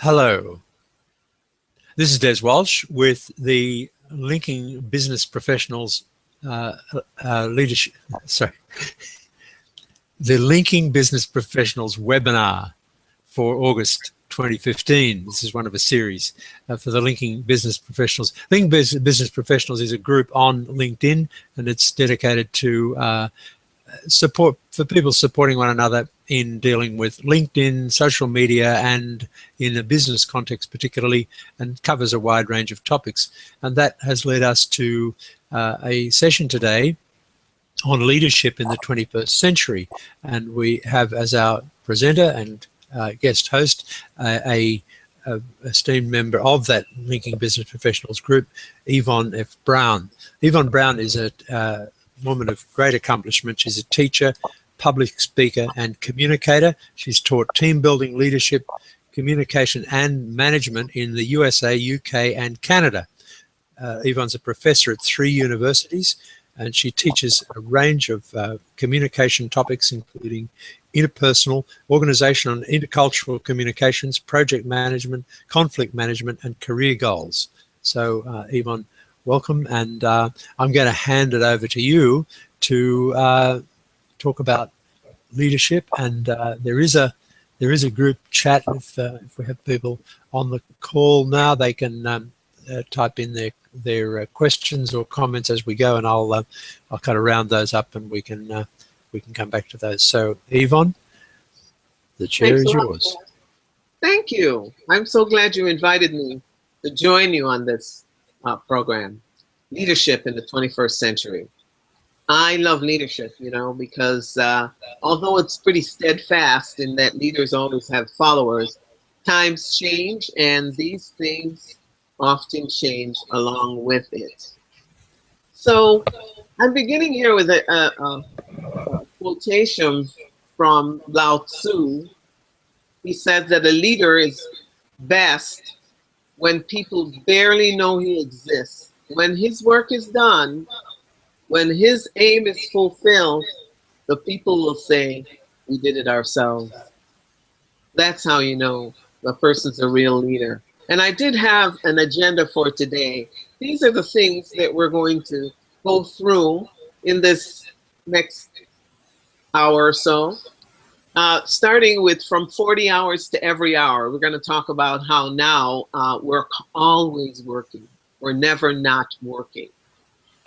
Hello, this is Des Walsh with the Linking Business Professionals Leadership, the Linking Business Professionals webinar for August 2015. This is one of a series for the Linking Business Professionals. Linking Business Professionals is a group on LinkedIn, and it's dedicated to support for people supporting one another in dealing with LinkedIn, social media, and in a business context particularly, and covers a wide range of topics. And that has led us to a session today on leadership in the 21st century. And we have as our presenter and guest host a esteemed member of that Linking Business Professionals group, Yvonne F. Brown. Yvonne Brown is a woman of great accomplishment. She's a teacher, public speaker, and communicator. She's taught team building, leadership, communication, and management in the USA, UK, and Canada. Yvonne's a professor at 3 universities, and she teaches a range of communication topics, including interpersonal, organizational and intercultural communications, project management, conflict management, and career goals. So, Yvonne, welcome, and I'm going to hand it over to you to talk about leadership. And there is a group chat. If we have people on the call now, they can type in their questions or comments as we go, and I'll kind of round those up, and we can come back to those. So, Yvonne, the chair is yours. Thank you. I'm so glad you invited me to join you on this program, Leadership in the 21st Century. I love leadership, because although it's pretty steadfast in that leaders always have followers, times change, and these things often change along with it. So I'm beginning here with a quotation from Lao Tzu. He says that a leader is best when people barely know he exists. When his work is done, when his aim is fulfilled, the people will say, we did it ourselves. That's how you know the person's a real leader. And I did have an agenda for today. These are the things that we're going to go through in this next hour or so. Starting with from 40 hours to every hour, we're going to talk about how now we're always working. We're never not working.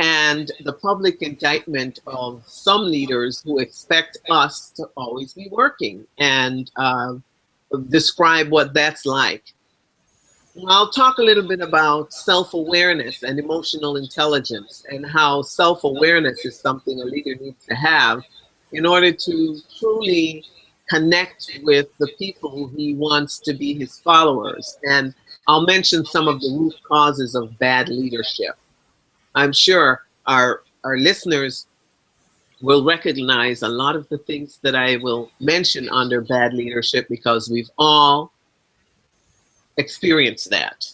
And the public indictment of some leaders who expect us to always be working, and describe what that's like. I'll talk a little bit about self-awareness and emotional intelligence, and how self-awareness is something a leader needs to have in order to truly connect with the people he wants to be his followers. And I'll mention some of the root causes of bad leadership. I'm sure our listeners will recognize a lot of the things that I will mention under bad leadership, because we've all experienced that.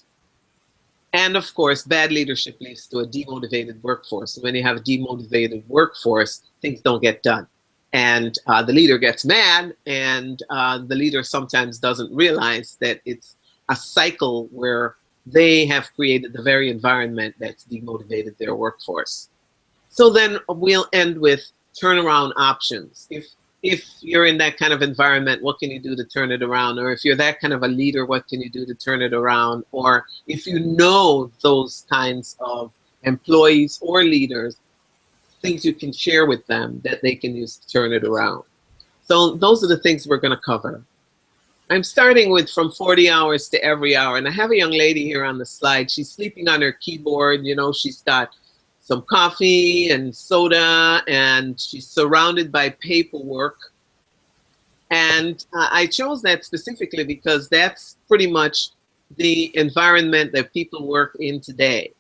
And of course, bad leadership leads to a demotivated workforce. When you have a demotivated workforce, things don't get done. And the leader gets mad, and the leader sometimes doesn't realize that it's a cycle where they have created the very environment that's demotivated their workforce. So then we'll end with turnaround options. If you're in that kind of environment, what can you do to turn it around? Or if you're that kind of a leader, what can you do to turn it around? Or if you know those kinds of employees or leaders, things you can share with them that they can use to turn it around. So those are the things we're going to cover. I'm starting with from 40 hours to every hour. And I have a young lady here on the slide. She's sleeping on her keyboard. She's got some coffee and soda, and she's surrounded by paperwork. And I chose that specifically because that's pretty much the environment that people work in today.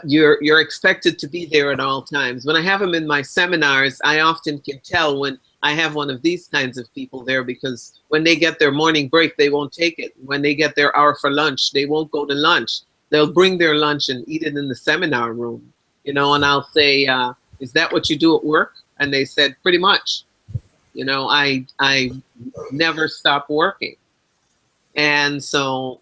You're expected to be there at all times. When I have them in my seminars, I often can tell when I have one of these kinds of people there, because when they get their morning break, they won't take it. When they get their hour for lunch, they won't go to lunch. They'll bring their lunch and eat it in the seminar room, and I'll say, is that what you do at work? And they said, pretty much. I never stop working. And so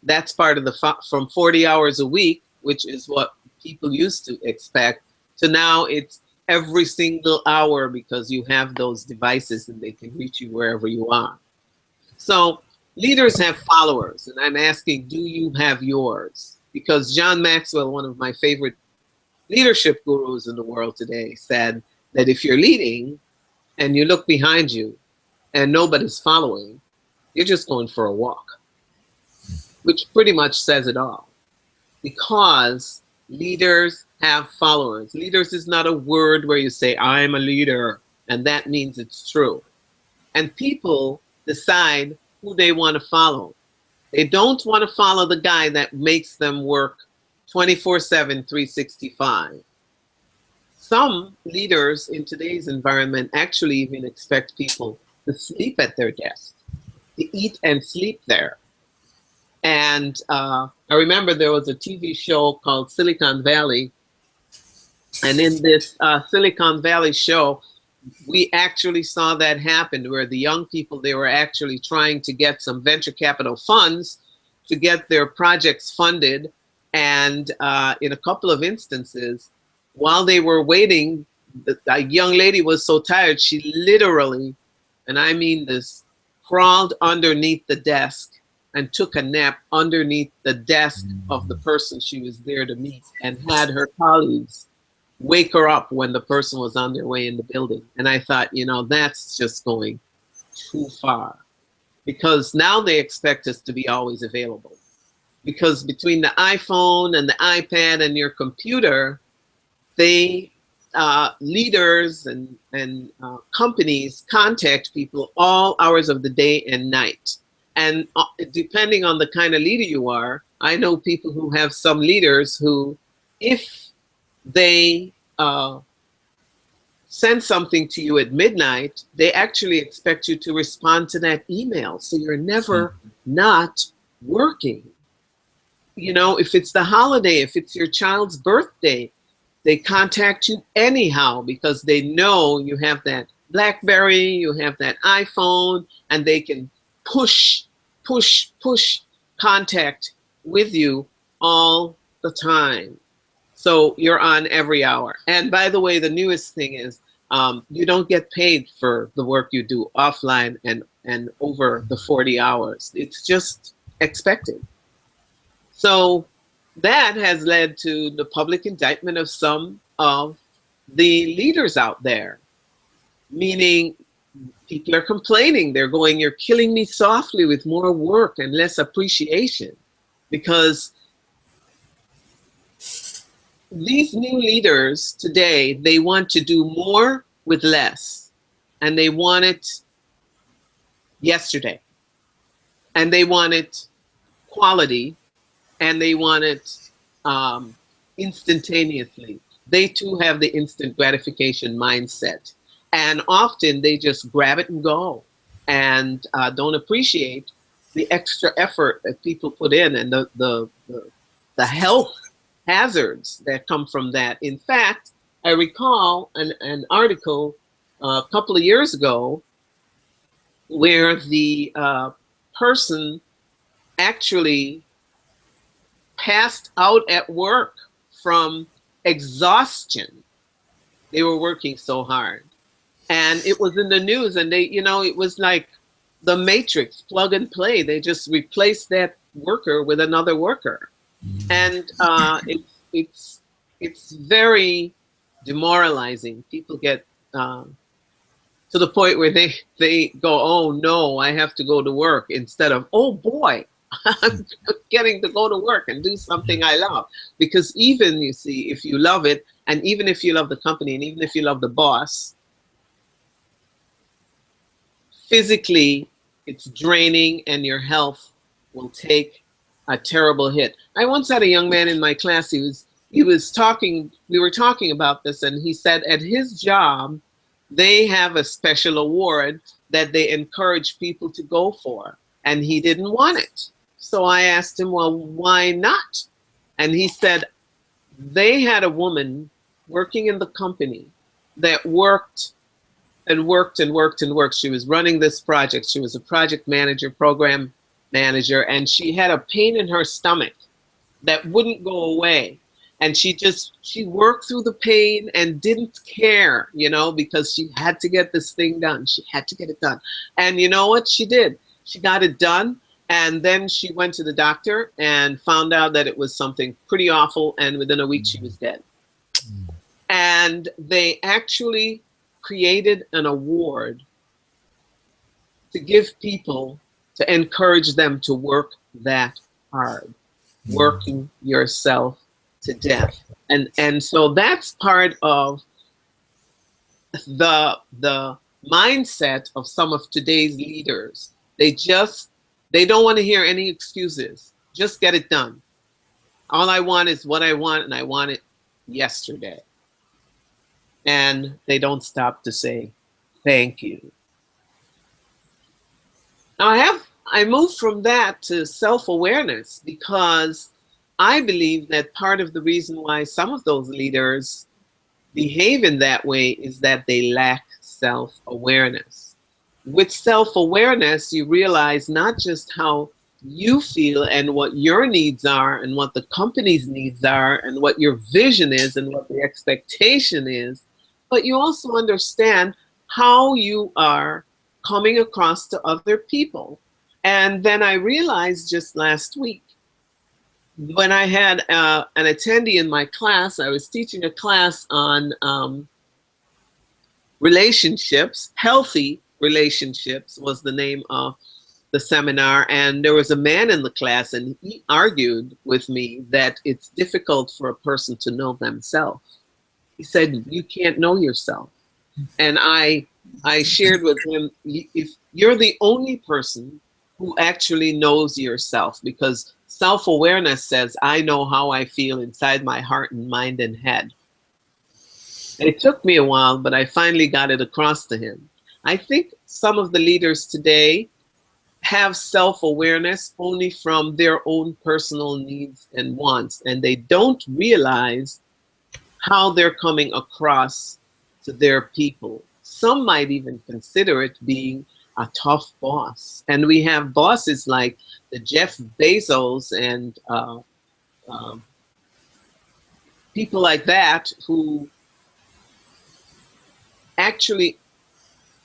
that's part of the, from 40 hours a week, which is what people used to expect, to now it's every single hour, because you have those devices and they can reach you wherever you are. So leaders have followers, and I'm asking, do you have yours? Because John Maxwell, one of my favorite leadership gurus in the world today, said that if you're leading and you look behind you and nobody's following, you're just going for a walk, which pretty much says it all. Because leaders have followers. Leaders is not a word where you say, I'm a leader, and that means it's true. And people decide who they want to follow. They don't want to follow the guy that makes them work 24/7, 365. Some leaders in today's environment actually even expect people to sleep at their desk, to eat and sleep there. And I remember there was a TV show called Silicon Valley. And in this Silicon Valley show, we actually saw that happen, where the young people, they were actually trying to get some venture capital funds to get their projects funded. And in a couple of instances, while they were waiting, a young lady was so tired, she literally, and I mean this, crawled underneath the desk and took a nap underneath the desk of the person she was there to meet, and had her colleagues wake her up when the person was on their way in the building. And I thought, you know, that's just going too far, because now they expect us to be always available. Because between the iPhone and the iPad and your computer, they leaders and companies contact people all hours of the day and night. And depending on the kind of leader you are, I know people who have some leaders who, if they send something to you at midnight, they actually expect you to respond to that email. So you're never not working. You know, if it's the holiday, if it's your child's birthday, they contact you anyhow, because they know you have that BlackBerry, you have that iPhone, and they can push contact with you all the time. So you're on every hour. And by the way, the newest thing is you don't get paid for the work you do offline and over the 40 hours. It's just expected. So that has led to the public indictment of some of the leaders out there, meaning people are complaining. They're going, you're killing me softly with more work and less appreciation, because these new leaders today, they want to do more with less, and they want it yesterday, and they want it quality, and they want it instantaneously. They too have the instant gratification mindset. And often they just grab it and go, and don't appreciate the extra effort that people put in, and the health hazards that come from that. In fact, I recall an article a couple of years ago where the person actually passed out at work from exhaustion. They were working so hard. And it was in the news, and they, you know, it was like the Matrix, plug and play. They just replaced that worker with another worker. And it's very demoralizing. People get to the point where they go, oh no, I have to go to work, instead of, oh boy, I'm getting to go to work and do something I love. Because even, you see, if you love it, and even if you love the company, and even if you love the boss, physically it's draining, and your health will take a terrible hit. I once had a young man in my class, we were talking about this, and he said at his job, they have a special award that they encourage people to go for, and he didn't want it. So I asked him, well, why not? And he said they had a woman working in the company that worked and worked and worked and worked. She was running this project. She was a project manager, program manager, and she had a pain in her stomach that wouldn't go away. And she worked through the pain and didn't care, you know, because she had to get this thing done. She had to get it done. And you know what she did? She got it done. And then she went to the doctor and found out that it was something pretty awful. And within a week, she was dead. And they actually created an award to give people, to encourage them to work that hard, working yourself to death. And so that's part of the mindset of some of today's leaders. They don't want to hear any excuses. Just get it done. All I want is what I want, and I want it yesterday. And they don't stop to say thank you. Now I moved from that to self-awareness, because I believe that part of the reason why some of those leaders behave in that way is that they lack self-awareness. With self-awareness, you realize not just how you feel and what your needs are and what the company's needs are and what your vision is and what the expectation is, but you also understand how you are coming across to other people. And then I realized just last week, when I had an attendee in my class, I was teaching a class on relationships. Healthy relationships was the name of the seminar. And there was a man in the class, and he argued with me that it's difficult for a person to know themselves. He said, you can't know yourself. And I shared with him, if you're the only person who actually knows yourself, because self-awareness says, I know how I feel inside my heart and mind and head. And it took me a while, but I finally got it across to him. I think some of the leaders today have self-awareness only from their own personal needs and wants, and they don't realize how they're coming across to their people. Some might even consider it being a tough boss. And we have bosses like the Jeff Bezos and people like that who actually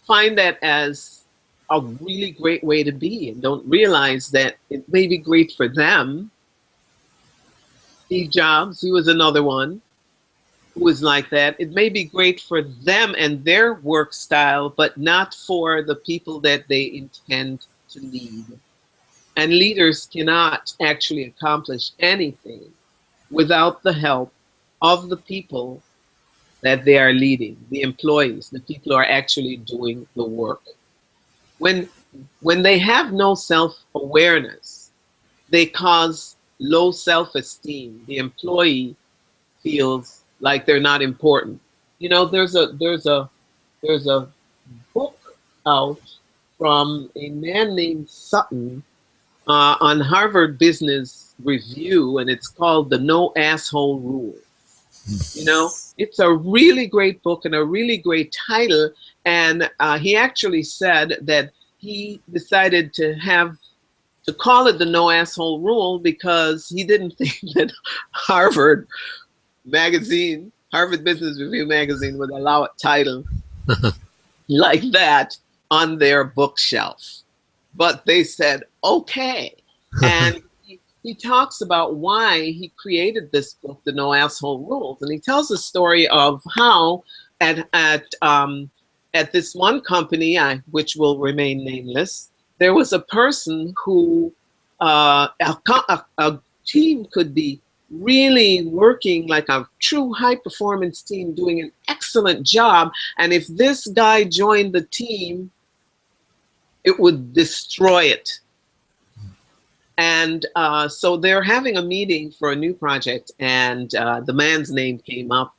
find that as a really great way to be and don't realize that it may be great for them. Steve Jobs, he was another one who was like that. It may be great for them and their work style, but not for the people that they intend to lead. And leaders cannot actually accomplish anything without the help of the people that they are leading, the employees, the people who are actually doing the work. When they have no self-awareness, they cause low self-esteem. The employee feels like they're not important. You know, there's a book out from a man named Sutton on Harvard Business Review, and it's called The No Asshole Rule. You know, it's a really great book and a really great title. And he actually said that he decided to call it the No Asshole Rule because he didn't think that Harvard Business Review magazine would allow a title like that on their bookshelf. But they said, okay. And he talks about why he created this book, The No Asshole Rules. And he tells the story of how at this one company, which will remain nameless, there was a person who, a team could be really working like a true high performance team, doing an excellent job. And if this guy joined the team, it would destroy it. And so they're having a meeting for a new project, and the man's name came up.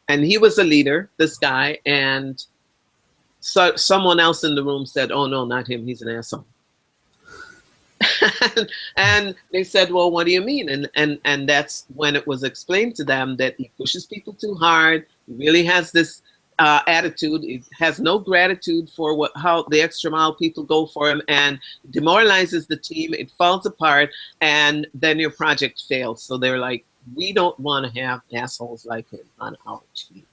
And he was a leader, this guy, and so someone else in the room said, "Oh no, not him. He's an asshole." And they said, "Well, what do you mean?" And that's when it was explained to them that he pushes people too hard. He really has this attitude. It has no gratitude for how the extra mile people go for him, and demoralizes the team. It falls apart, and then your project fails. So they're like, we don't want to have assholes like him on our team.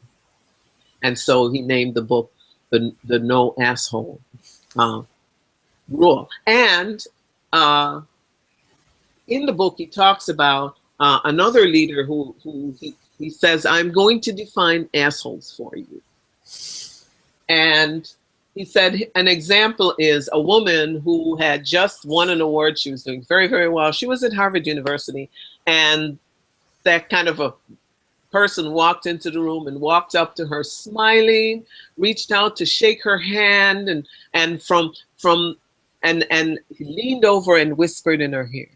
And so he named the book the No Asshole Rule. And in the book, he talks about another leader who he says, I'm going to define assholes for you. And he said an example is a woman who had just won an award. She was doing very, very well. She was at Harvard University, and that kind of a person walked into the room and walked up to her smiling, reached out to shake her hand, and he leaned over and whispered in her ear.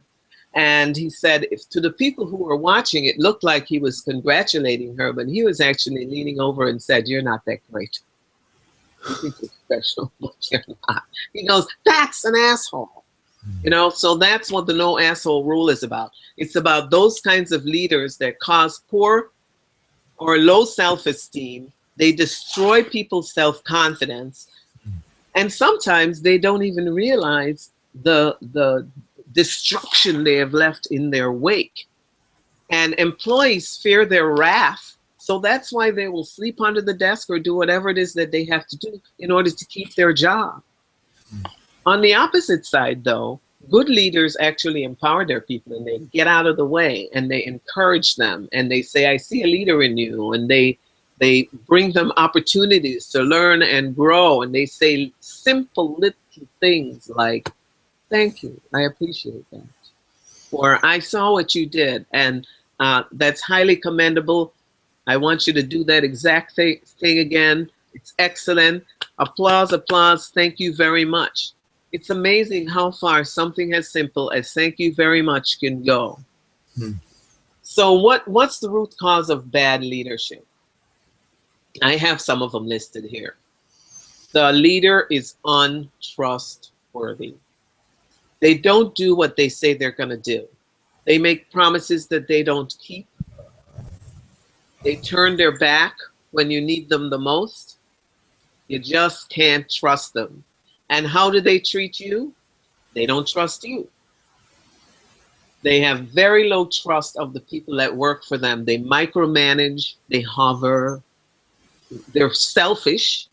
And he said, if to the people who were watching, it looked like he was congratulating her, but he was actually leaning over and said, you're not that great. You think you're professional, but you're not. He goes, that's an asshole. You know, so that's what the No Asshole Rule is about. It's about those kinds of leaders that cause poor or low self-esteem. They destroy people's self-confidence. And sometimes they don't even realize the destruction they have left in their wake. And employees fear their wrath. So that's why they will sleep under the desk or do whatever it is that they have to do in order to keep their job. On the opposite side, though, good leaders actually empower their people, and they get out of the way, and they encourage them, and they say, I see a leader in you, and they bring them opportunities to learn and grow, and they say simple little things like, thank you, I appreciate that. Or I saw what you did, and that's highly commendable. I want you to do that exact thing again. It's excellent. Applause, applause. Thank you very much. It's amazing how far something as simple as thank you very much can go. So what's the root cause of bad leadership? I have some of them listed here. The leader is untrustworthy. They don't do what they say they're going to do. They make promises that they don't keep. They turn their back when you need them the most. You just can't trust them. And how do they treat you? They don't trust you. They have very low trust of the people that work for them. They micromanage, they hover. They're selfish,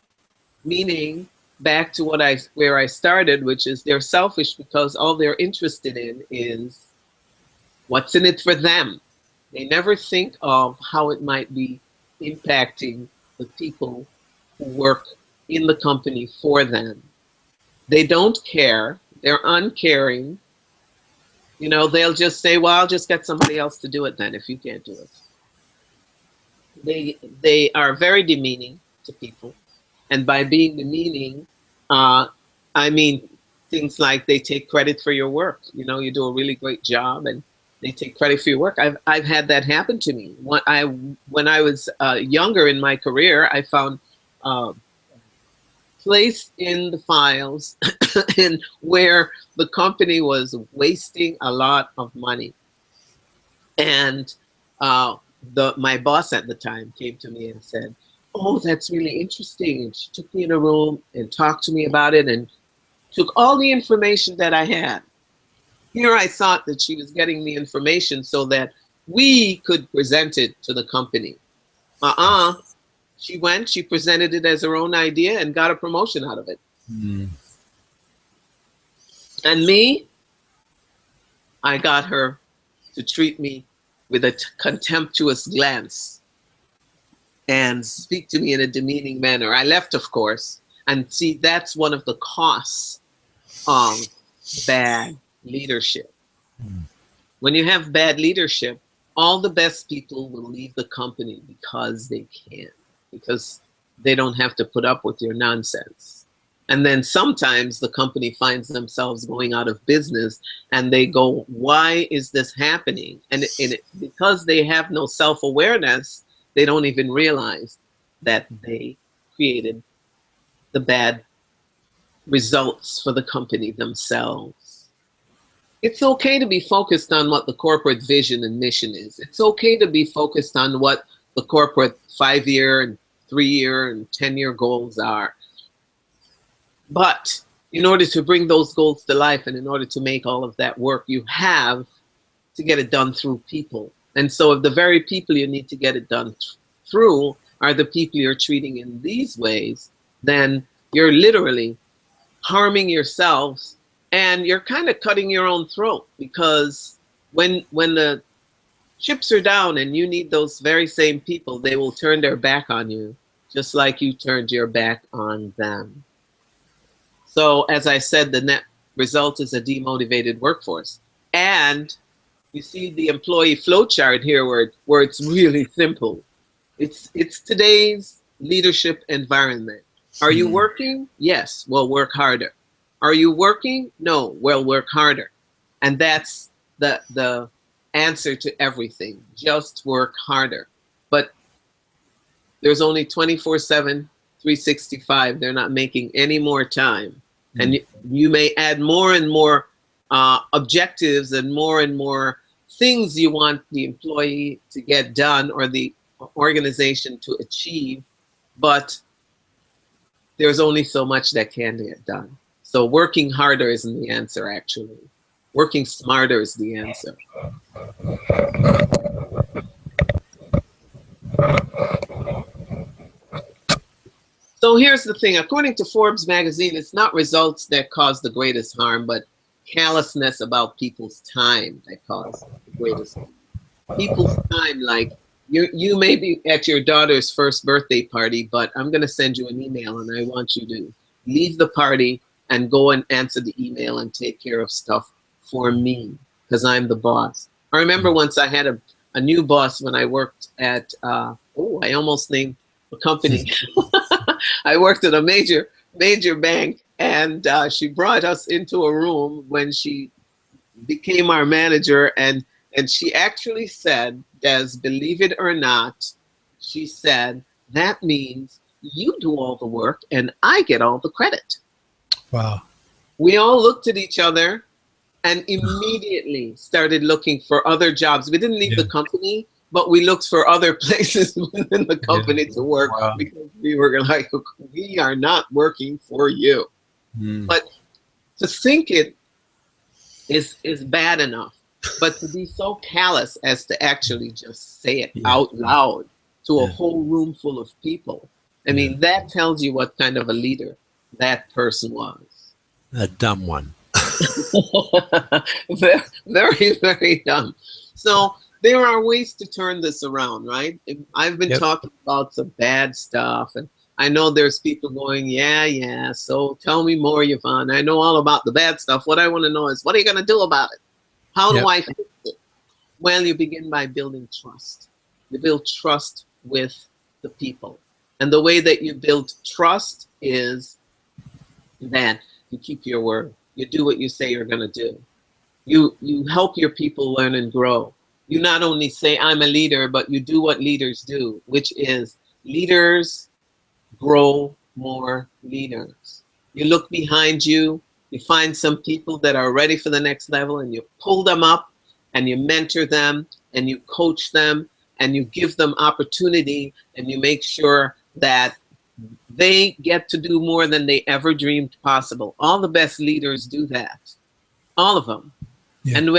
meaning back to where I started, which is they're selfish because all they're interested in is what's in it for them. They never think of how it might be impacting the people who work in the company for them. They don't care. They're uncaring. You know, they'll just say, well, I'll just get somebody else to do it then if you can't do it. They are very demeaning to people. And by being demeaning, I mean things like they take credit for your work. You know, you do a really great job and they take credit for your work. I've had that happen to me. When I was younger in my career, I found place in the files and where the company was wasting a lot of money. And my boss at the time came to me and said, oh, that's really interesting. And she took me in a room and talked to me about it and took all the information that I had. Here I thought that she was getting the information so that we could present it to the company. She went, she presented it as her own idea and got a promotion out of it. And me, I got her to treat me with a contemptuous glance and speak to me in a demeaning manner. I left, of course, and see, that's one of the costs of bad leadership. When you have bad leadership, all the best people will leave the company because they can, because they don't have to put up with your nonsense. And then sometimes the company finds themselves going out of business and they go, why is this happening? And because they have no self-awareness, they don't even realize that they created the bad results for the company themselves. It's okay to be focused on what the corporate vision and mission is. It's okay to be focused on what the corporate 5-year and 3-year and 10-year goals are. But in order to bring those goals to life and in order to make all of that work, you have to get it done through people. And so if the very people you need to get it done through are the people you're treating in these ways, then you're literally harming yourselves and you're kind of cutting your own throat, because when the chips are down and you need those very same people, they will turn their back on you, just like you turned your back on them. So as I said, the net result is a demotivated workforce. And you see the employee flow chart here where it's really simple. It's today's leadership environment. Are you working? Yes. Well, work harder. Are you working? No. Well, work harder. And that's the answer to everything. Just work harder. But there's only 24/7, 365. They're not making any more time. And you may add more and more objectives and more things you want the employee to get done or the organization to achieve, but there's only so much that can get done. So working harder isn't the answer, actually. Working smarter is the answer. So here's the thing. According to Forbes magazine, it's not results that cause the greatest harm, but callousness about people's time that cause the greatest harm. People's time, like you may be at your daughter's first birthday party, but I'm going to send you an email and I want you to leave the party and go and answer the email and take care of stuff for me, because I'm the boss. I remember once I had a new boss when I worked at, I almost named a company. I worked at a major bank, and she brought us into a room when she became our manager, and she actually said, Des, believe it or not, she said, that means you do all the work and I get all the credit. Wow. We all looked at each other and immediately started looking for other jobs. We didn't leave the company, but we looked for other places within the company to work, because we were like, we are not working for you. But to think it is bad enough, but to be so callous as to actually just say it out loud to a whole room full of people, I mean, that tells you what kind of a leader that person was. A dumb one. Very, very, very dumb. So there are ways to turn this around, right? I've been talking about some bad stuff, and I know there's people going, yeah, so tell me more, Yvonne. I know all about the bad stuff. What I want to know is, what are you going to do about it? How do I fix it? Well, you begin by building trust. You build trust with the people. And the way that you build trust is that you keep your word. You do what you say you're going to do. You help your people learn and grow. You not only say, I'm a leader, but you do what leaders do, which is leaders grow more leaders. You look behind you, you find some people that are ready for the next level, and you pull them up and you mentor them and you coach them and you give them opportunity, and you make sure that they get to do more than they ever dreamed possible. All the best leaders do that. All of them. And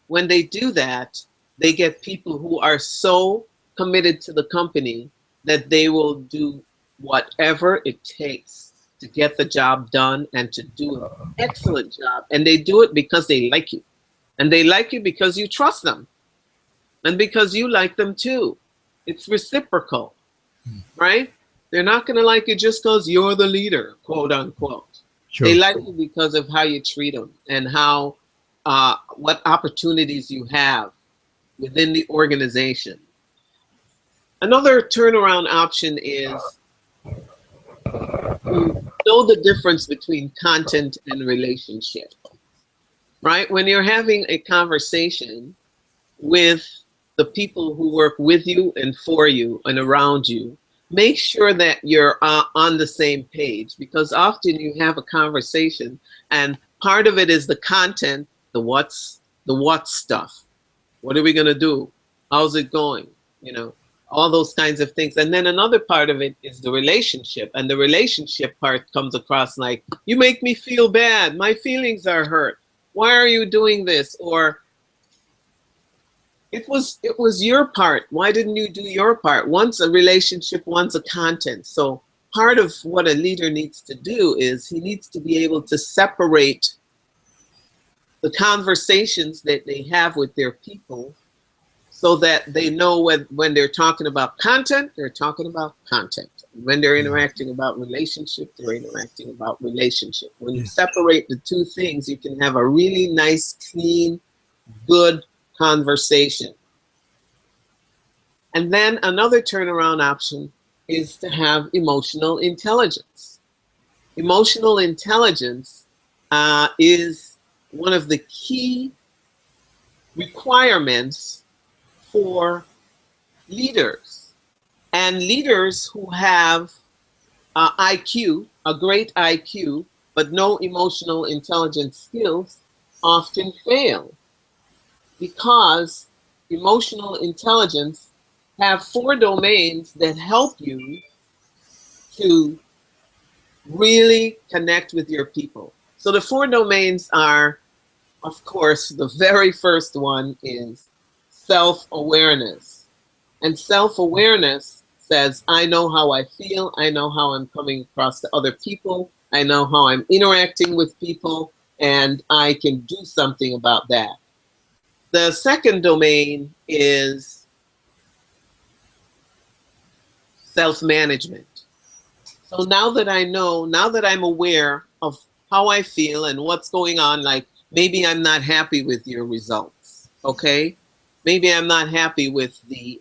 when they do that, they get people who are so committed to the company that they will do whatever it takes to get the job done and to do an excellent job. And they do it because they like you. And they like you because you trust them. And because you like them too. It's reciprocal, right? They're not going to like you just because you're the leader, quote unquote. Sure. They like you because of how you treat them and how, what opportunities you have within the organization. Another turnaround option is to know the difference between content and relationship, right? When you're having a conversation with the people who work with you and for you and around you, make sure that you're on the same page, because often you have a conversation and part of it is the content, the what stuff. What are we going to do? How's it going? You know, all those kinds of things. And then another part of it is the relationship. And the relationship part comes across like, you make me feel bad. My feelings are hurt. Why are you doing this? Or it was your part. Why didn't you do your part? Once a relationship, once a content. So part of what a leader needs to do is he needs to be able to separate the conversations that they have with their people, so that they know when they're talking about content, they're talking about content. When they're interacting about relationship, they're interacting about relationship. When you separate the two things, you can have a really nice, clean, good conversation. And then another turnaround option is to have emotional intelligence. Emotional intelligence is one of the key requirements for leaders. And leaders who have IQ, a great IQ, but no emotional intelligence skills, often fail, because emotional intelligence have 4 domains that help you to really connect with your people. So the 4 domains are, of course, the very first one is self-awareness. And self-awareness says, I know how I feel, I know how I'm coming across to other people, I know how I'm interacting with people, and I can do something about that. The second domain is self-management. So now that I know, now that I'm aware of how I feel and what's going on, like maybe I'm not happy with your results, okay? Maybe I'm not happy with the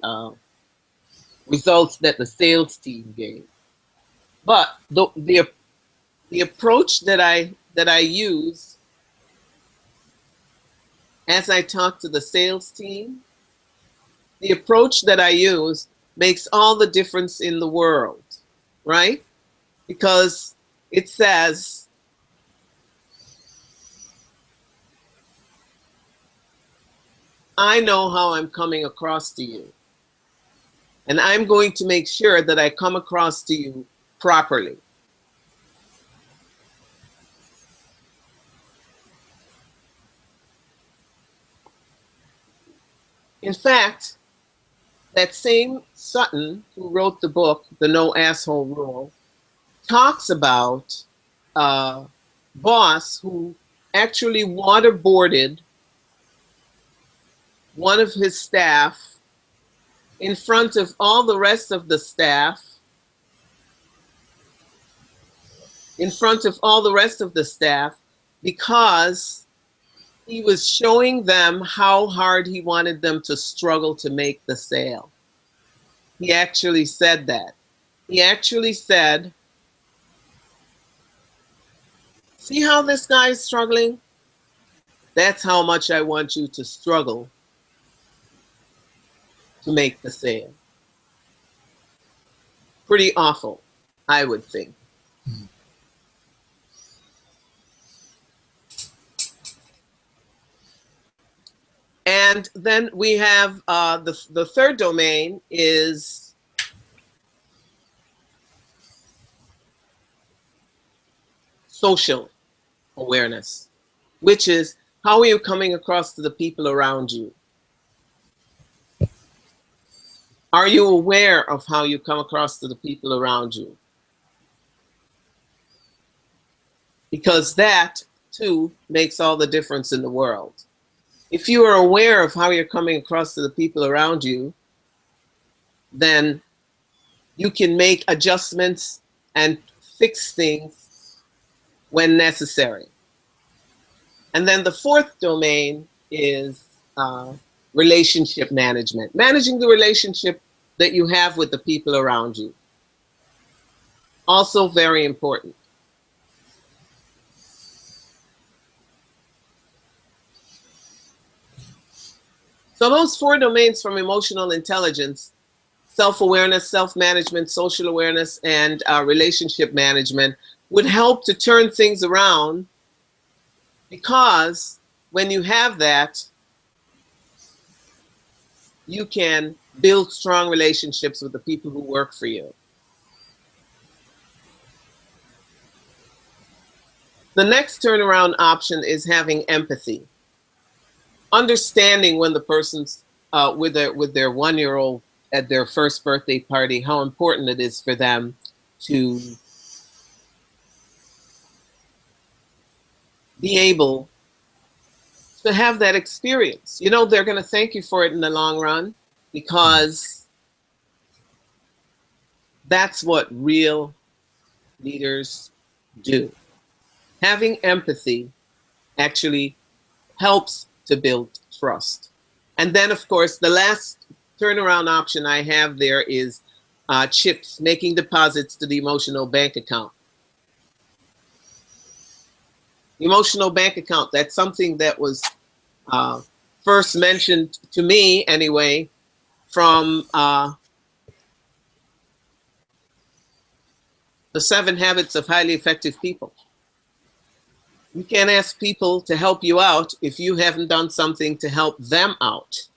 results that the sales team gave. But the approach that I use as I talk to the sales team, the approach that I use makes all the difference in the world, right? Because it says, I know how I'm coming across to you, and I'm going to make sure that I come across to you properly. In fact, that same Sutton who wrote the book, The No Asshole Rule, talks about a boss who actually waterboarded one of his staff in front of all the rest of the staff, because he was showing them how hard he wanted them to struggle to make the sale. He actually said that. He actually said, see how this guy is struggling? That's how much I want you to struggle to make the sale. Pretty awful, I would think. And then we have the third domain is social awareness, which is how are you coming across to the people around you? Are you aware of how you come across to the people around you? Because that, too, makes all the difference in the world. If you are aware of how you're coming across to the people around you, then you can make adjustments and fix things when necessary. And then the fourth domain is relationship management, managing the relationship that you have with the people around you. Also very important. So those 4 domains from emotional intelligence, self-awareness, self-management, social awareness, and relationship management, would help to turn things around, because when you have that, you can build strong relationships with the people who work for you. The next turnaround option is having empathy. Understanding when the person's with their 1-year-old at their first birthday party, how important it is for them to be able to have that experience. You know, they're going to thank you for it in the long run, because that's what real leaders do. Having empathy actually helps to build trust. And then, of course, the last turnaround option I have there is CHIPS, making deposits to the emotional bank account. Emotional bank account, that's something that was first mentioned to me anyway from the 7 Habits of Highly Effective People. You can't ask people to help you out if you haven't done something to help them out.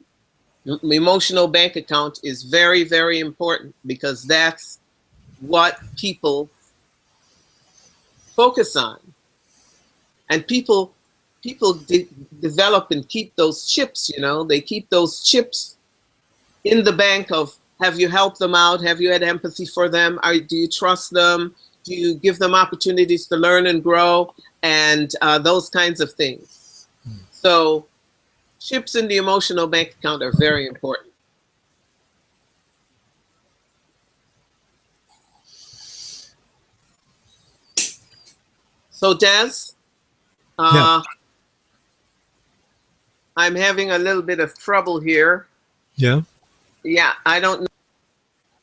Emotional bank account is very, very important, because that's what people focus on. And people develop and keep those chips, you know, they keep those chips in the bank of, have you helped them out? Have you had empathy for them? Do you trust them? Do you give them opportunities to learn and grow? And those kinds of things. So chips in the emotional bank account are very important. So Des, Yeah. I'm having a little bit of trouble here. Yeah. Yeah, I don't know.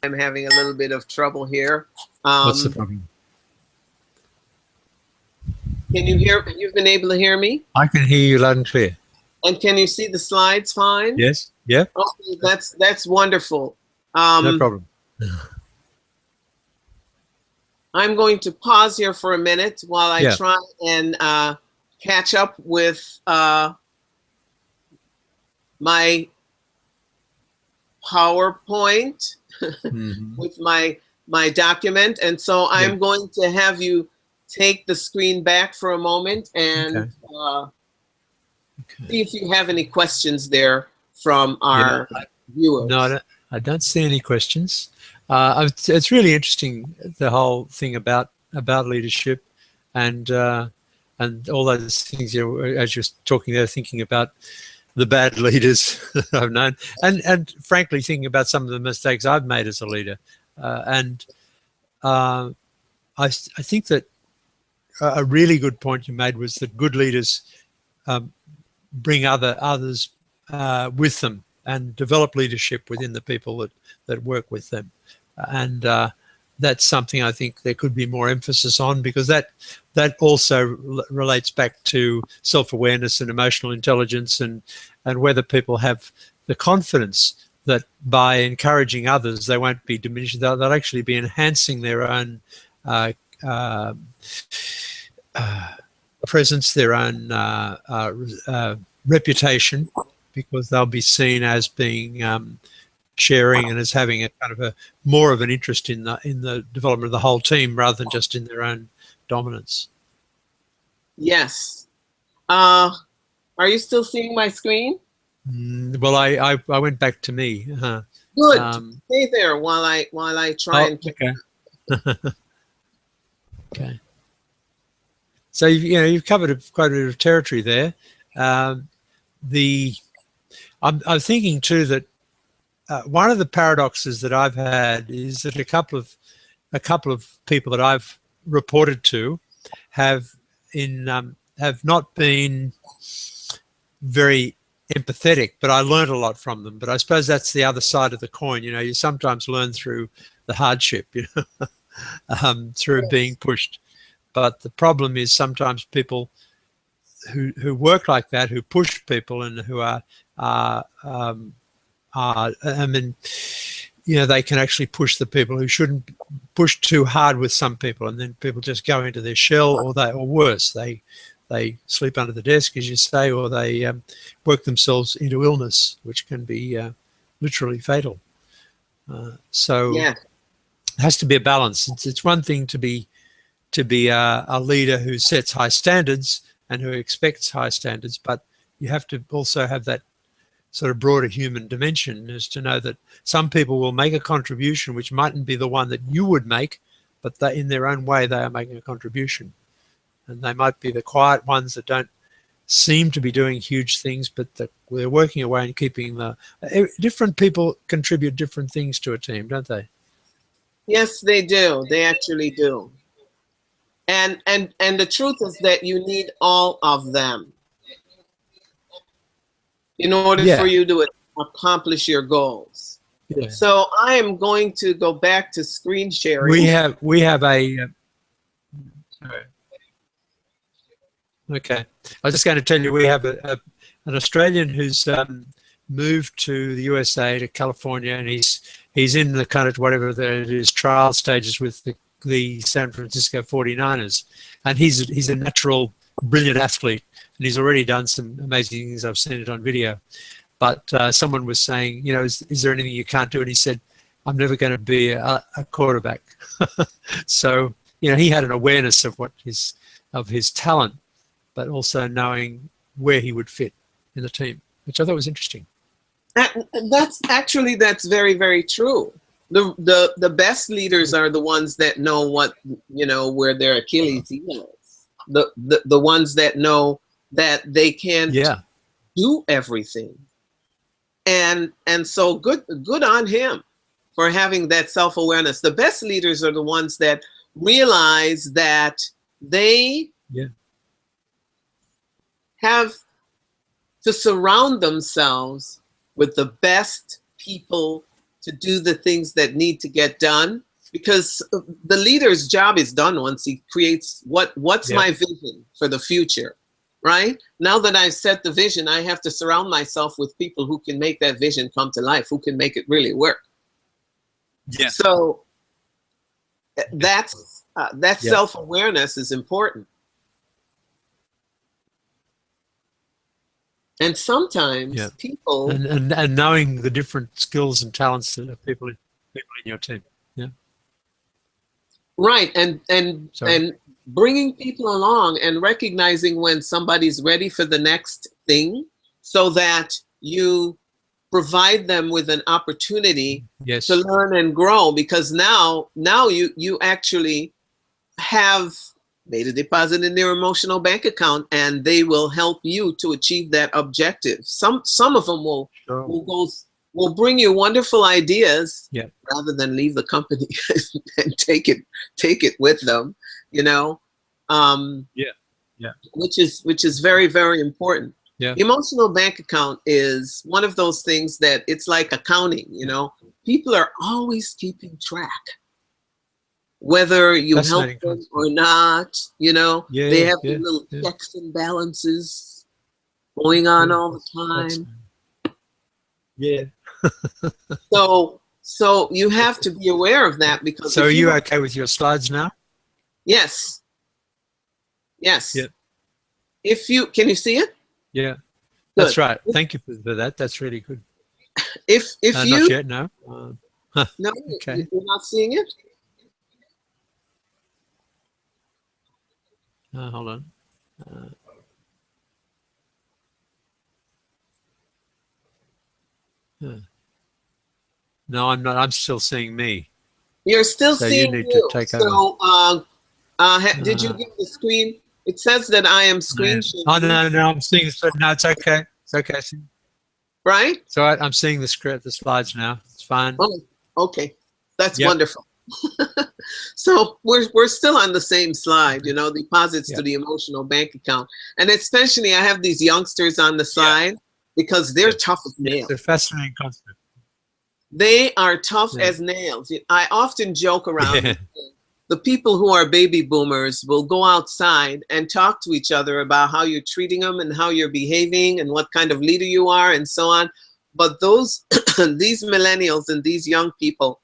I'm having a little bit of trouble here. What's the problem? Can you hear? You've been able to hear me? I can hear you loud and clear. And can you see the slides fine? Yes. Yeah. Okay, that's wonderful. No problem. I'm going to pause here for a minute while I Yeah. try and catch up with my PowerPoint with my document. And so I'm going to have you take the screen back for a moment and see if you have any questions there from our viewers. No, I don't see any questions. It's really interesting, the whole thing about leadership and all those things. You know, as you're talking there, thinking about the bad leaders that I've known, and frankly thinking about some of the mistakes I've made as a leader. I think that a really good point you made was that good leaders bring others with them and develop leadership within the people that work with them. And that's something I think there could be more emphasis on, because that also relates back to self-awareness and emotional intelligence, and whether people have the confidence that by encouraging others, they won't be diminished. They'll actually be enhancing their own presence, their own reputation, because they'll be seen as being sharing and as having a kind of a more of an interest in the development of the whole team rather than just in their own dominance. Yes. Are you still seeing my screen? Well, I went back to me. Good. Stay there while I try and. Okay. Okay. So you've covered quite a bit of territory there. I'm thinking too that one of the paradoxes that I've had is that a couple of people that I've reported to have not been very empathetic, but I learned a lot from them. But I suppose that's the other side of the coin. You know, you sometimes learn through the hardship, through being pushed. But the problem is sometimes people who work like that, who push people and who are they can actually push the people who shouldn't push too hard with some people, and then people just go into their shell, or worse, they sleep under the desk, as you say, or they work themselves into illness, which can be literally fatal. So Yeah. it has to be a balance. It's one thing to be a leader who sets high standards and who expects high standards, but you have to also have that sort of broader human dimension, is to know that some people will make a contribution which mightn't be the one that you would make, but that in their own way they are making a contribution. And they might be the quiet ones that don't seem to be doing huge things, but they're working away and keeping different people contribute different things to a team, don't they? Yes, they do. They actually do. And the truth is that you need all of them in order for you to accomplish your goals. Yeah. So I am going to go back to screen sharing. We have a okay. I was just going to tell you, we have an Australian who's moved to the USA, to California, and he's in the kind of whatever it is trial stages with the San Francisco 49ers, and he's a natural brilliant athlete, and he's already done some amazing things. I've seen it on video. But someone was saying, you know, is there anything you can't do? And he said, I'm never going to be a quarterback. So, you know, he had an awareness of his talent, but also knowing where he would fit in the team, which I thought was interesting. That's very, very true. The best leaders are the ones that know what, you know, where their Achilles heel is. The ones that know that they can't do everything. And so good on him for having that self-awareness. The best leaders are the ones that realize that they have to surround themselves with the best people to do the things that need to get done, because the leader's job is done once he creates what's my vision for the future, right? Now that I've set the vision, I have to surround myself with people who can make that vision come to life, who can make it really work. Yeah. So that self-awareness is important. And sometimes people and knowing the different skills and talents of people in your team, right, and bringing people along and recognizing when somebody's ready for the next thing, so that you provide them with an opportunity to learn and grow. Because now you actually have made a deposit in their emotional bank account, and they will help you to achieve that objective. Some of them will bring you wonderful ideas rather than leave the company and take it with them, you know. Which is very, very important. The emotional bank account is one of those things that it's like accounting, you know. People are always keeping track, whether you help them or not, you know. They have little checks and balances going on all the time. So you have to be aware of that, because so are you okay with your slides now? Yes. If you can you see it? Good. That's right. Thank you for that. That's really good. If you not yet, no. No, okay. You're not seeing it? Hold on. No, I'm not. I'm still seeing me. You're still seeing you. Need to take over. Did you get the screen? It says that I am screen sharing. Oh, no, I'm seeing it. No, it's okay. It's okay. Right? So I'm seeing the slides now. It's fine. Oh, okay. That's wonderful. So we're still on the same slide, you know, deposits to the emotional bank account. And especially I have these youngsters on the side because they're tough as nails. They're fascinating concept. They are tough as nails. I often joke around. The people who are baby boomers will go outside and talk to each other about how you're treating them and how you're behaving and what kind of leader you are and so on. But these millennials and these young people,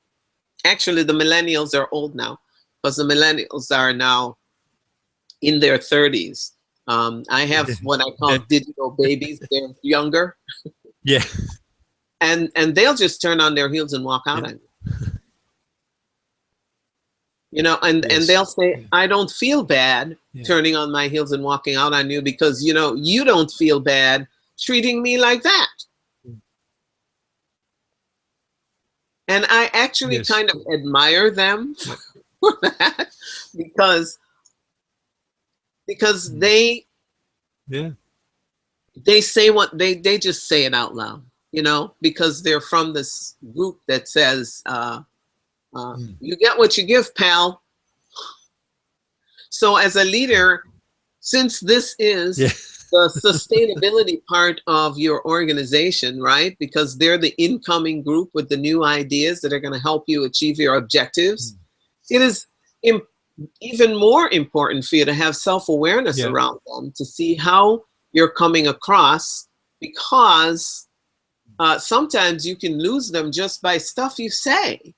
actually the millennials are old now, because the millennials are now in their 30s. I have what I call digital babies. They're younger. Yeah. And they'll just turn on their heels and walk out at me. You know, and Yes. they'll say, Yeah. I don't feel bad Yeah. turning on my heels and walking out on you because, you know, you don't feel bad treating me like that. Mm. And I actually Yes. kind of admire them Yeah. for that because Mm. they Yeah. say what they just say it out loud, you know, because they're from this group that says, Mm. you get what you give, pal. So as a leader, since this is Yeah. the sustainability part of your organization, right? Because they're the incoming group with the new ideas that are going to help you achieve your objectives. Mm. It is even more important for you to have self-awareness Yeah. around them to see how you're coming across, because sometimes you can lose them just by stuff you say,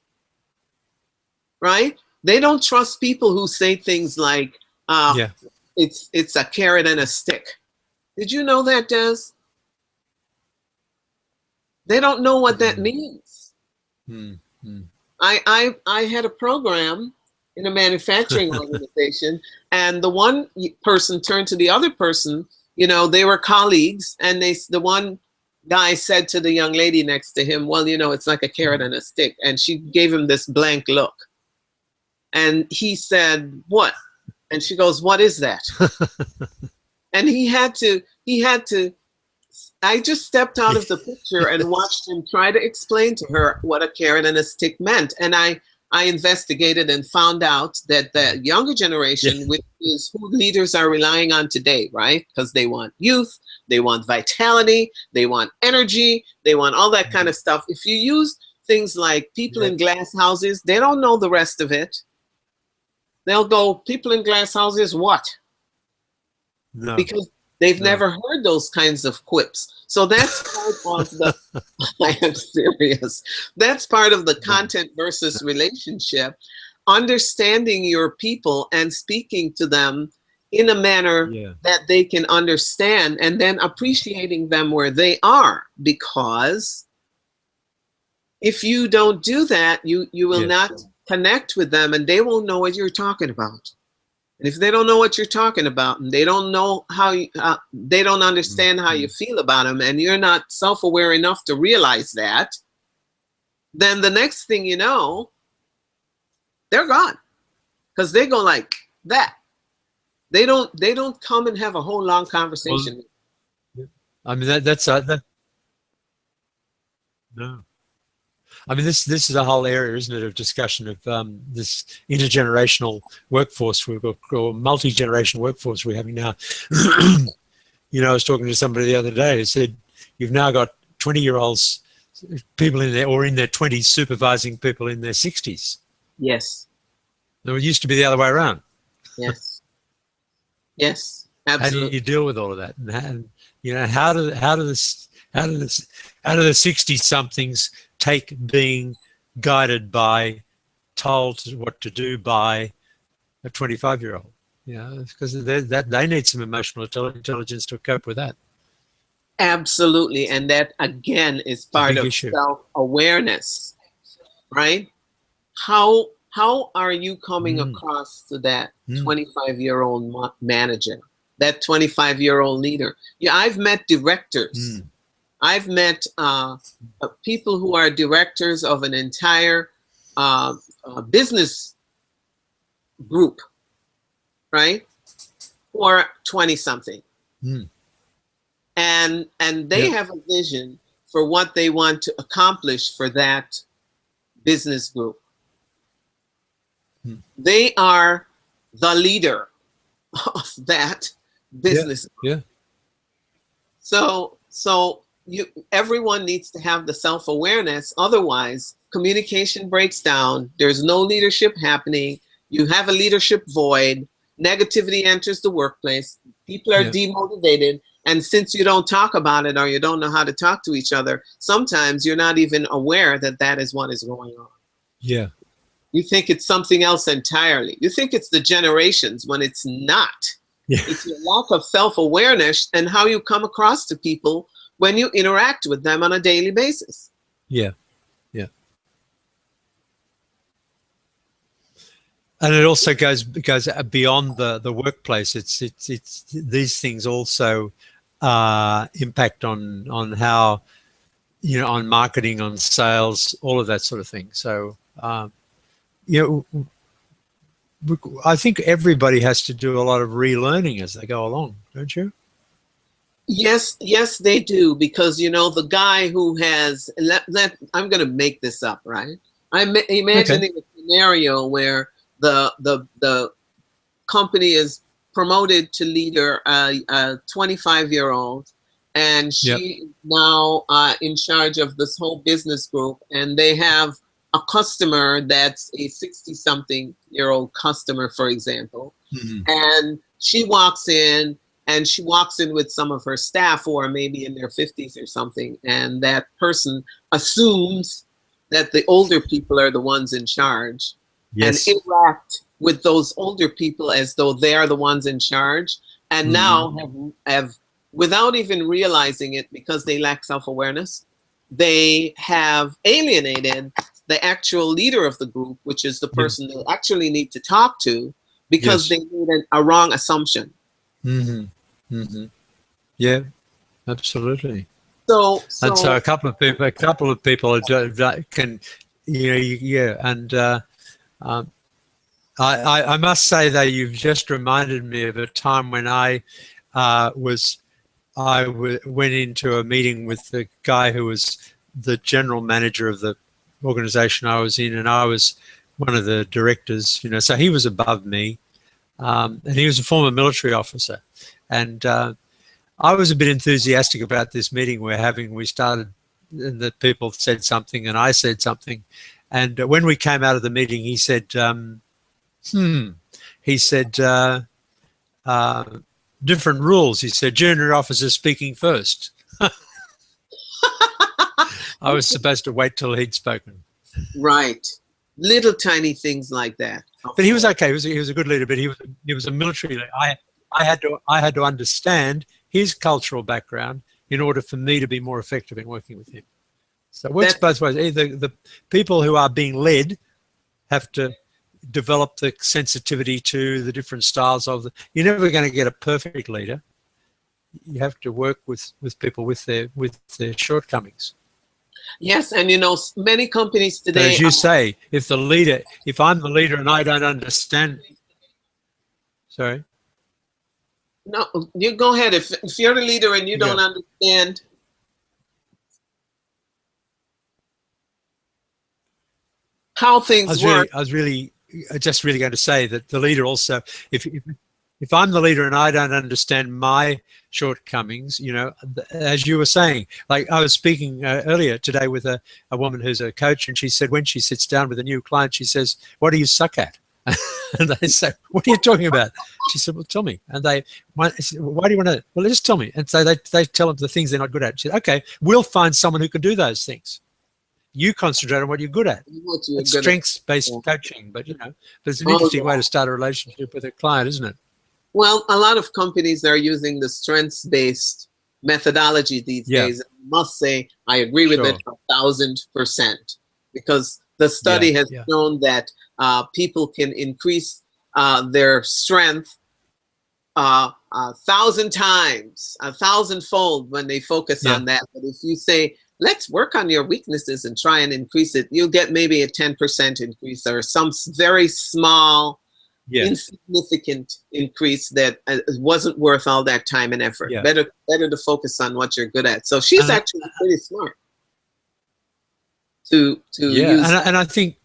right? They don't trust people who say things like, Yeah. it's a carrot and a stick. Did you know that, Des? They don't know what that Mm. means. Mm. Mm. I had a program in a manufacturing organization, and the one person turned to the other person. You know, they were colleagues, and the one guy said to the young lady next to him, "Well, you know, it's like a carrot and a stick," and she gave him this blank look, and he said, "What?" And she goes, "What is that?" And he had to. I just stepped out of the picture and watched him try to explain to her what a carrot and a stick meant. And I investigated and found out that the younger Yeah. generation, which is who leaders are relying on today, right? Because they want youth, they want vitality, they want energy, they want all that kind of stuff. If you use things like people Yeah. in glass houses, they don't know the rest of it. They'll go, people in glass houses, what? No. Because they've No. never heard those kinds of quips. So that's part of the, I am serious. That's part of the No. content versus relationship. Understanding your people and speaking to them in a manner Yeah. that they can understand, and then appreciating them where they are. Because if you don't do that, you will Yes. not connect with them, and they won't know what you're talking about. And if they don't know what you're talking about, and they don't know how they don't Mm. understand how you Mm. feel about them, and you're not self-aware enough to realize that, then the next thing you know, they're gone, because they go like that. They don't come and have a whole long Well, conversation. I mean that no. I mean this is a whole area, isn't it, of discussion of this intergenerational workforce we've got, or multi-generational workforce we're having now. You know, I was talking to somebody the other day who said you've now got 20-year-olds, people in their or in their 20s supervising people in their 60s. Yes, Now, it used to be the other way around. yes, yes, How do absolutely. you deal with all of that? And you know, how do the 60 somethings take being guided by, told what to do by a 25-year-old? You know, because they need some emotional intelligence to cope with that. Absolutely. And that again is It's a part big of issue. self-awareness, right? How are you coming Mm. across to that Mm. 25-year-old manager, that 25-year-old leader? Yeah, I've met directors. Mm. I've met people who are directors of an entire business group, right? Who are 20 something. Mm. And they Yeah. have a vision for what they want to accomplish for that business group. Mm. They are the leader of that Yeah. business. Yeah. So everyone needs to have the self-awareness. Otherwise, communication breaks down. There's no leadership happening. You have a leadership void. Negativity enters the workplace. People are Yeah. demotivated. And since you don't talk about it, or you don't know how to talk to each other, sometimes you're not even aware that that is what is going on. Yeah. You think it's something else entirely. You think it's the generations when it's not. Yeah. It's your lack of self-awareness and how you come across to people when you interact with them on a daily basis. Yeah. Yeah. And it also goes beyond the workplace. It's these things also impact on how, on marketing, on sales, all of that sort of thing. So I think everybody has to do a lot of relearning as they go along, don't you? Yes, yes, they do, because the guy who has I'm going to make this up, right? I'm imagining a scenario where the company is promoted to leader, a 25-year-old, and she is now in charge of this whole business group, and they have a customer that's a 60-something-year-old customer, for example, and she walks in. And she walks in with some of her staff who are maybe in their 50s or something, and that person assumes that the older people are the ones in charge, and interact with those older people as though they are the ones in charge, and now have, without even realizing it, because they lack self-awareness, they have alienated the actual leader of the group, which is the person they actually need to talk to, because they made a wrong assumption. Yeah, absolutely. So a couple of people can, and I must say that you've just reminded me of a time when I went into a meeting with the guy who was the general manager of the organization I was in, and I was one of the directors. So he was above me, and he was a former military officer. And I was a bit enthusiastic about this meeting we're having. We started, and the people said something, and I said something. And when we came out of the meeting, he said, different rules. He said, junior officer speaking first. I was supposed to wait till he'd spoken. Right. Little tiny things like that. But he was okay. He was a good leader, but he was a military leader. I had to understand his cultural background in order for me to be more effective in working with him. So it works both ways. Either the people who are being led have to develop the sensitivity to the different styles of you're never going to get a perfect leader. You have to work with people with their shortcomings. Yes, and many companies today, but as you say, if I'm the leader and I don't understand, sorry. No, you go ahead. If you're the leader and you don't understand, how things work. I was just really going to say that the leader also, if I'm the leader and I don't understand my shortcomings, as you were saying, like I was speaking earlier today with a woman who's a coach, and she said when she sits down with a new client, she says, "What do you suck at?" And they say, "What are you talking about?" She said, "Well, tell me." And why do you want to? Well, just tell me. And so they tell them the things they're not good at. She said, "Okay, we'll find someone who can do those things. You concentrate on what you're good at." It's strengths-based coaching, but it's an interesting way to start a relationship with a client, isn't it? Well, a lot of companies are using the strengths-based methodology these days. I must say, I agree with it 1,000%, because the study has shown that people can increase their strength 1,000 times, 1,000-fold when they focus on that. But if you say, let's work on your weaknesses and try and increase it, you'll get maybe a 10% increase or some very small, insignificant increase that wasn't worth all that time and effort. Better to focus on what you're good at. So she's actually pretty smart to use. And I think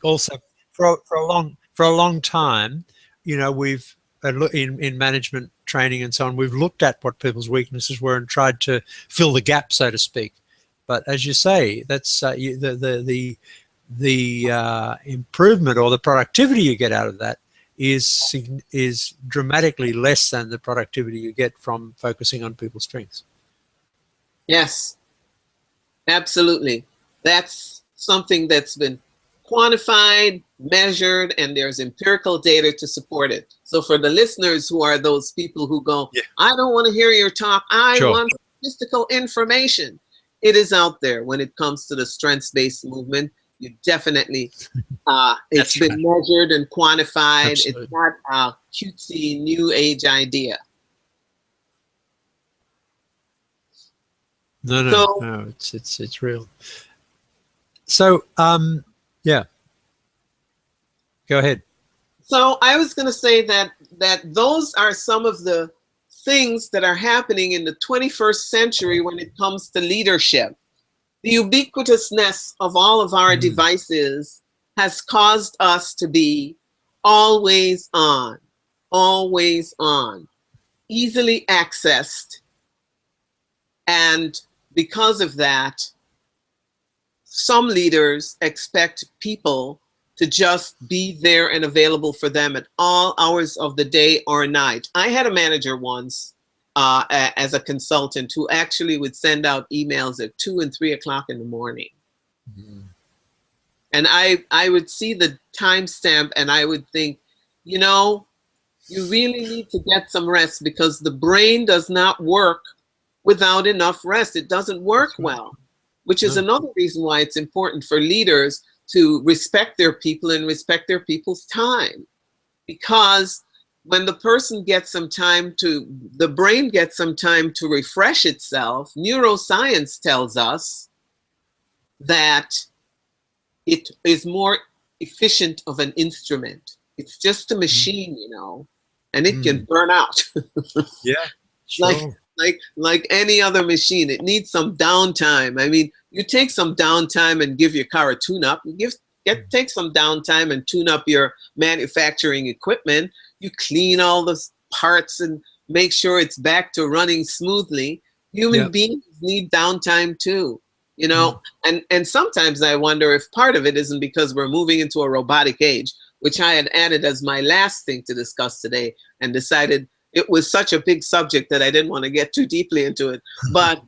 also for a long time, we've in management training and so on, we've looked at what people's weaknesses were and tried to fill the gap, so to speak. But as you say, that's the improvement or the productivity you get out of that is dramatically less than the productivity you get from focusing on people's strengths. Yes, absolutely. That's something that's been quantified, measured, and there's empirical data to support it. So for the listeners who are those people who go, I don't want to hear your talk, I want statistical information. It is out there when it comes to the strengths-based movement. you definitely, it's been measured and quantified. Absolutely. It's not a cutesy new age idea. No, So, no, it's real. So, yeah, go ahead. so I was going to say that those are some of the things that are happening in the 21st century when it comes to leadership. The ubiquitousness of all of our devices has caused us to be always on, easily accessed. And because of that, some leaders expect people to just be there and available for them at all hours of the day or night. I had a manager once as a consultant who actually would send out emails at 2 and 3 o'clock in the morning. And I would see the timestamp and I would think, you know, you really need to get some rest, because the brain does not work without enough rest. It doesn't work well, which is another reason why it's important for leaders to respect their people and respect their people's time. Because when the person gets some time to, the brain gets some time to refresh itself, neuroscience tells us that it is more efficient of an instrument. It's just a machine, you know, and it can burn out. Yeah, sure. Like any other machine, it needs some downtime. I mean, you take some downtime and give your car a tune-up. You take some downtime and tune up your manufacturing equipment. You clean all the parts and make sure it's back to running smoothly. Human beings need downtime too, you know. And sometimes I wonder if part of it isn't because we're moving into a robotic age, which I had added as my last thing to discuss today, and decided it was such a big subject that I didn't want to get too deeply into it. But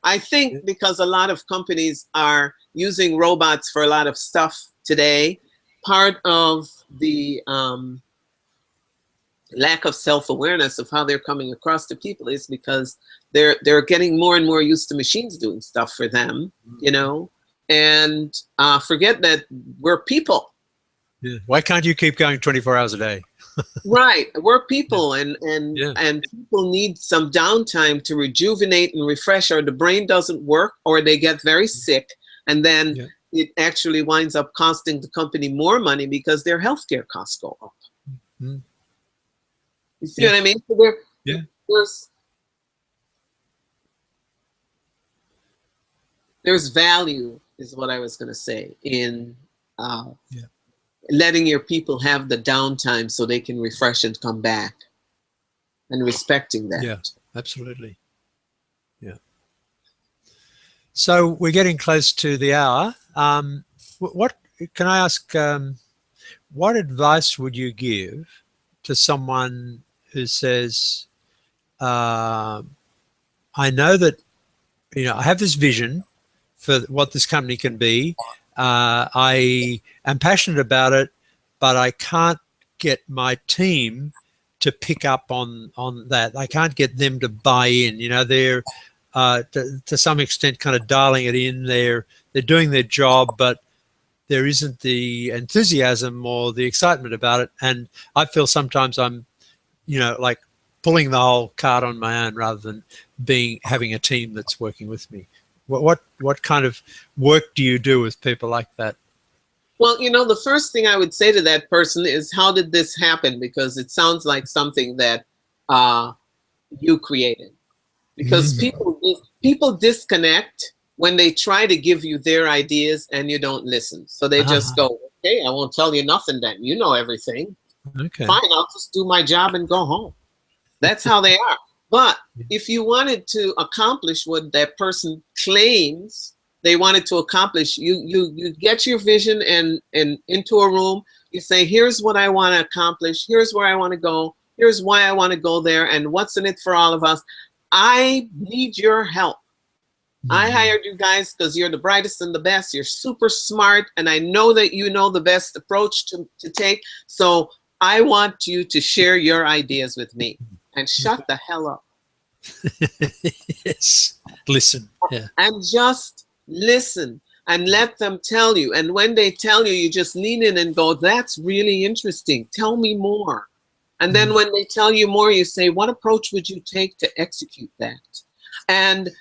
I think because a lot of companies are using robots for a lot of stuff today, part of the lack of self-awareness of how they're coming across to people is because they're getting more and more used to machines doing stuff for them, you know, and forget that we're people. Yeah. Why can't you keep going 24 hours a day? Right, we're people, and people need some downtime to rejuvenate and refresh, or the brain doesn't work, or they get very sick, and then it actually winds up costing the company more money because their healthcare costs go up. You see what I mean? So there's value, is what I was going to say, in letting your people have the downtime so they can refresh and come back, and respecting that. Yeah, absolutely. Yeah. So we're getting close to the hour. What can I ask? What advice would you give to someone who says, "I know that, you know, I have this vision for what this company can be. I am passionate about it, but I can't get my team to pick up on that. I can't get them to buy in. You know, they're to some extent kind of dialing it in. They're doing their job, but there isn't the enthusiasm or the excitement about it. And I feel sometimes I'm, you know, like pulling the whole cart on my own rather than having a team that's working with me." What kind of work do you do with people like that? Well, you know, the first thing I would say to that person is, how did this happen? Because it sounds like something that you created. Because people disconnect when they try to give you their ideas and you don't listen. So they just go, "Okay, I won't tell you nothing then. You know everything. Okay. Fine, I'll just do my job and go home." That's how they are. But if you wanted to accomplish what that person claims they wanted to accomplish, you get your vision and into a room. You say, "Here's what I want to accomplish. Here's where I want to go. Here's why I want to go there, and what's in it for all of us. I need your help. I hired you guys because you're the brightest and the best. You're super smart, and I know that you know the best approach to take. So I want you to share your ideas with me, and shut the hell up." Yes. Listen. Yeah. And just listen. and let them tell you. And when they tell you, you just lean in and go, that's really interesting. Tell me more. And then when they tell you more, you say, what approach would you take to execute that? And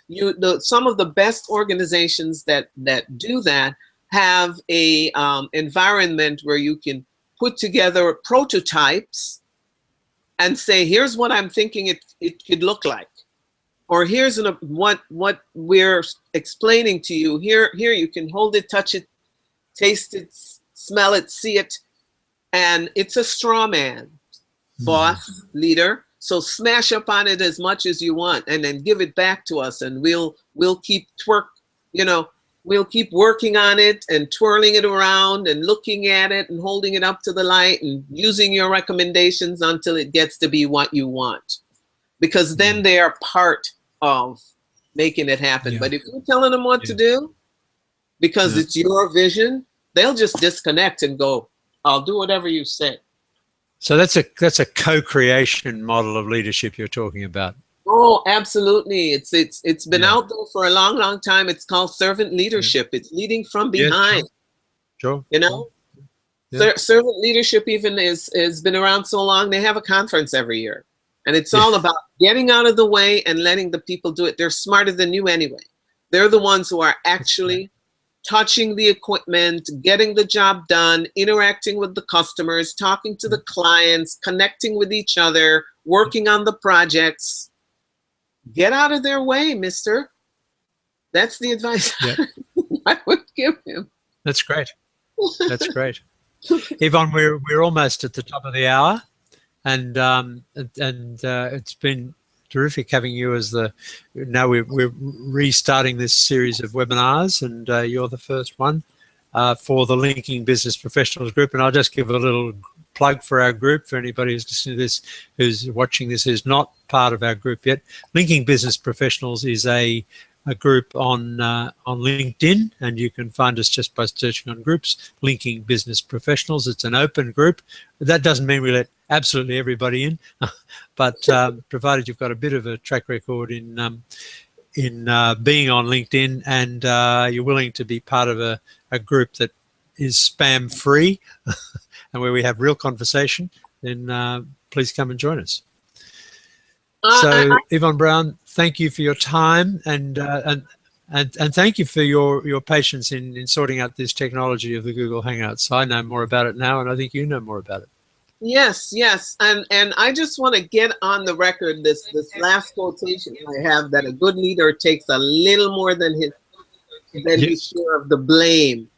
some of the best organizations that do that have a environment where you can put together prototypes and say, here's what I'm thinking it could look like. Or here's what we're explaining to you. Here you can hold it, touch it, taste it, smell it, see it. And it's a straw man, boss, leader. So smash up on it as much as you want and then give it back to us, and we'll keep we'll keep working on it and twirling it around and looking at it and holding it up to the light and using your recommendations until it gets to be what you want. Because then they are part of making it happen. But if you're telling them what to do, because it's your vision, they'll just disconnect and go, I'll do whatever you say. So that's a co-creation model of leadership you're talking about. Oh, absolutely. It's been out there for a long, long time. It's called servant leadership. It's leading from behind. Yes, sure. You know? Servant leadership even has been around so long, they have a conference every year. And it's all about getting out of the way and letting the people do it. They're smarter than you anyway. They're the ones who are actually touching the equipment, getting the job done, interacting with the customers, talking to the clients, connecting with each other, working on the projects. Get out of their way, mister. That's the advice I would give him. That's great. That's great. Yvonne, we're almost at the top of the hour, and it's been terrific having you as now we're restarting this series of webinars, and you're the first one for the Linking Business Professionals Group. And I'll just give a little plug for our group for anybody who's listening to this, who's watching this, who's not part of our group yet. Linking Business Professionals is a group on LinkedIn, and you can find us just by searching on groups, Linking Business Professionals. It's an open group. That doesn't mean we let absolutely everybody in, but provided you've got a bit of a track record in being on LinkedIn and you're willing to be part of a group that is spam free and where we have real conversation, then please come and join us. So Yvonne Brown, thank you for your time and thank you for your patience in sorting out this technology of the Google Hangouts. I know more about it now, and I think you know more about it. Yes, and I just want to get on the record this last quotation I have, that a good leader takes a little more than his share of the blame,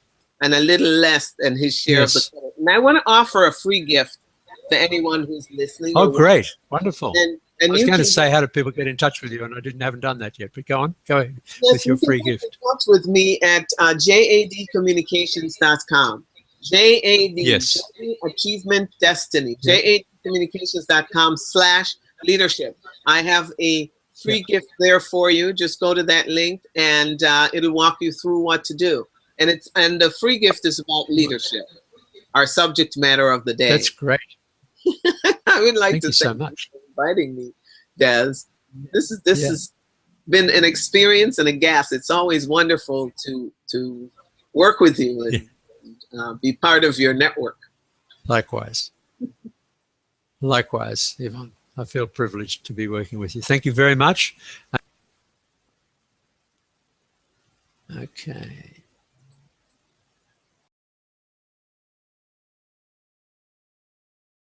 and a little less than his share of the credit. And I want to offer a free gift to anyone who's listening. Oh, great. Wonderful. And I was going to say, how do people get in touch with you? And I haven't done that yet, but go ahead with your free gift. You can get in touch with me at jadcommunications.com. JAD, Achievement Destiny, jadcommunications.com/leadership. I have a free gift there for you. Just go to that link and it'll walk you through what to do. And the free gift is about leadership, our subject matter of the day. That's great. I would like thank to you so much for inviting me, Des. This has been an experience and a gas. It's always wonderful to work with you and be part of your network. Likewise. Likewise, Yvonne. I feel privileged to be working with you. Thank you very much. Okay.